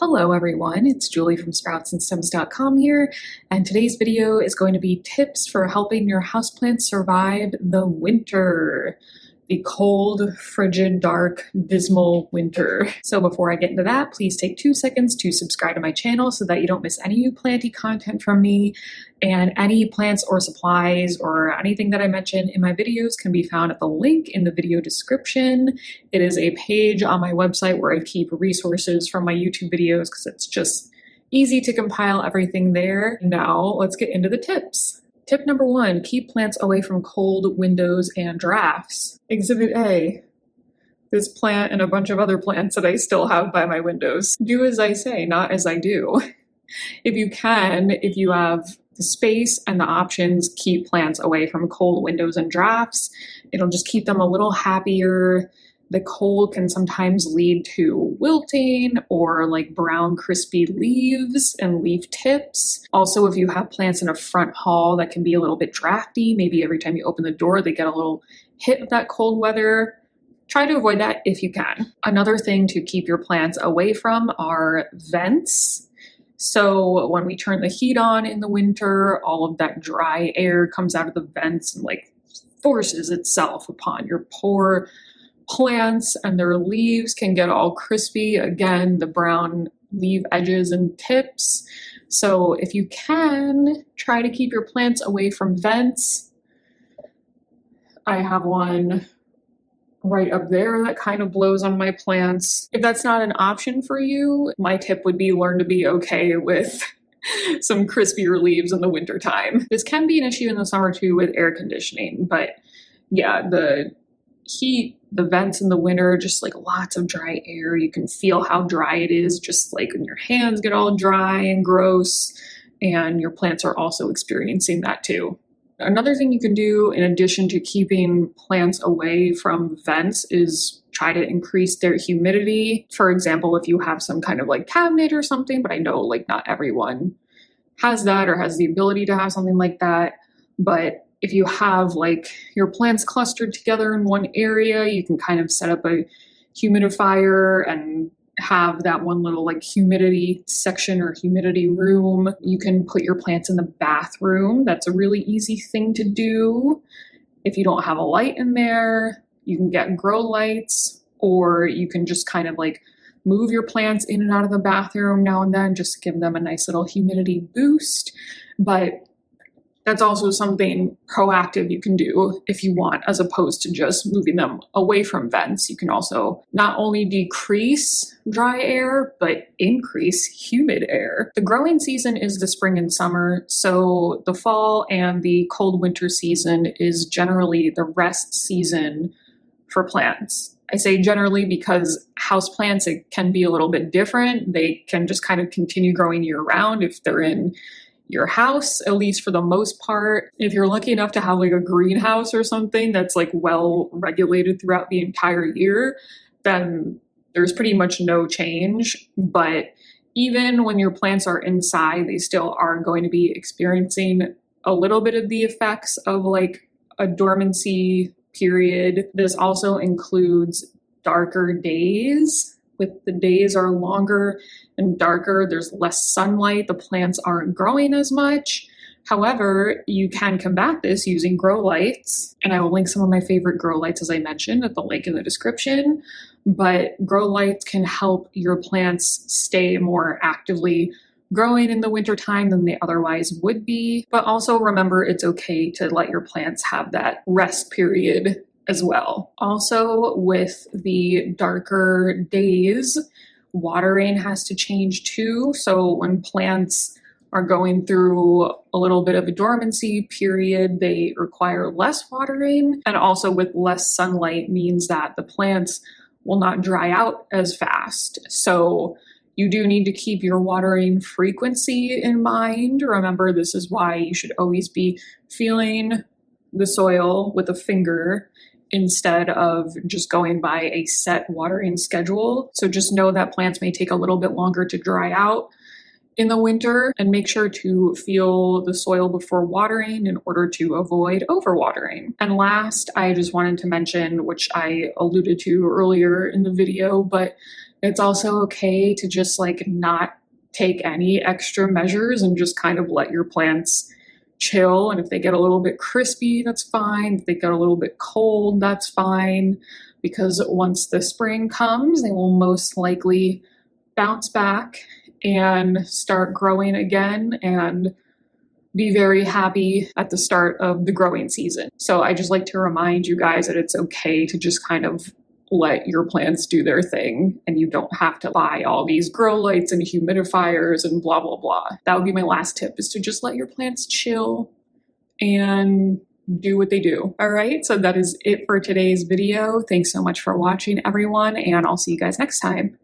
Hello everyone, it's Julie from sproutsandstems.com here, and today's video is going to be tips for helping your houseplants survive the winter. The cold, frigid, dark, dismal winter. So before I get into that, please take 2 seconds to subscribe to my channel so that you don't miss any new planty content from me. And any plants or supplies or anything that I mention in my videos can be found at the link in the video description. It is a page on my website where I keep resources from my YouTube videos because it's just easy to compile everything there. Now let's get into the tips. Tip number 1, keep plants away from cold windows and drafts. Exhibit A, this plant and a bunch of other plants that I still have by my windows. Do as I say, not as I do. If you can, if you have the space and the options, keep plants away from cold windows and drafts. It'll just keep them a little happier. The cold can sometimes lead to wilting or like brown crispy leaves and leaf tips. Also, if you have plants in a front hall that can be a little bit drafty, maybe every time you open the door they get a little hit of that cold weather, try to avoid that if you can. Another thing to keep your plants away from are vents. So when we turn the heat on in the winter, all of that dry air comes out of the vents and like forces itself upon your poor plants, and their leaves can get all crispy. Again, the brown leaf edges and tips. So if you can, try to keep your plants away from vents. I have one right up there that kind of blows on my plants. If that's not an option for you, my tip would be learn to be okay with some crispier leaves in the wintertime. This can be an issue in the summer too with air conditioning, but yeah, the heat, the vents in the winter, just like lots of dry air. You can feel how dry it is, just like when your hands get all dry and gross, and your plants are also experiencing that too. Another thing you can do in addition to keeping plants away from vents is try to increase their humidity. For example, if you have some kind of like cabinet or something, but I know like not everyone has that or has the ability to have something like that, but if you have like your plants clustered together in one area, you can kind of set up a humidifier and have that one little like humidity section or humidity room. You can put your plants in the bathroom. That's a really easy thing to do. If you don't have a light in there, you can get grow lights, or you can just kind of like move your plants in and out of the bathroom now and then just to give them a nice little humidity boost. But that's also something proactive you can do if you want, as opposed to just moving them away from vents. You can also not only decrease dry air, but increase humid air. The growing season is the spring and summer, so the fall and the cold winter season is generally the rest season for plants. I say generally because houseplants, it can be a little bit different. They can just kind of continue growing year round if they're in your house, at least for the most part. If you're lucky enough to have like a greenhouse or something that's like well regulated throughout the entire year, then there's pretty much no change. But even when your plants are inside, they still are going to be experiencing a little bit of the effects of like a dormancy period. This also includes darker days. With the days are longer and darker, there's less sunlight, the plants aren't growing as much. However, you can combat this using grow lights, and I will link some of my favorite grow lights, as I mentioned, at the link in the description. But grow lights can help your plants stay more actively growing in the wintertime than they otherwise would be. But also remember, it's okay to let your plants have that rest period as well. Also, with the darker days, watering has to change too. So when plants are going through a little bit of a dormancy period, they require less watering. And also with less sunlight means that the plants will not dry out as fast. So you do need to keep your watering frequency in mind. Remember, this is why you should always be feeling the soil with a finger instead of just going by a set watering schedule. So just know that plants may take a little bit longer to dry out in the winter, and make sure to feel the soil before watering in order to avoid overwatering. And last, I just wanted to mention, which I alluded to earlier in the video, but It's also okay to just like not take any extra measures and just kind of let your plants chill. And if they get a little bit crispy, that's fine. If they get a little bit cold, that's fine. Because once the spring comes, they will most likely bounce back and start growing again and be very happy at the start of the growing season. So I just like to remind you guys that it's okay to just kind of let your plants do their thing, and you don't have to buy all these grow lights and humidifiers and blah, blah, blah. That would be my last tip, is to just let your plants chill and do what they do. All right, so that is it for today's video. Thanks so much for watching, everyone, and I'll see you guys next time.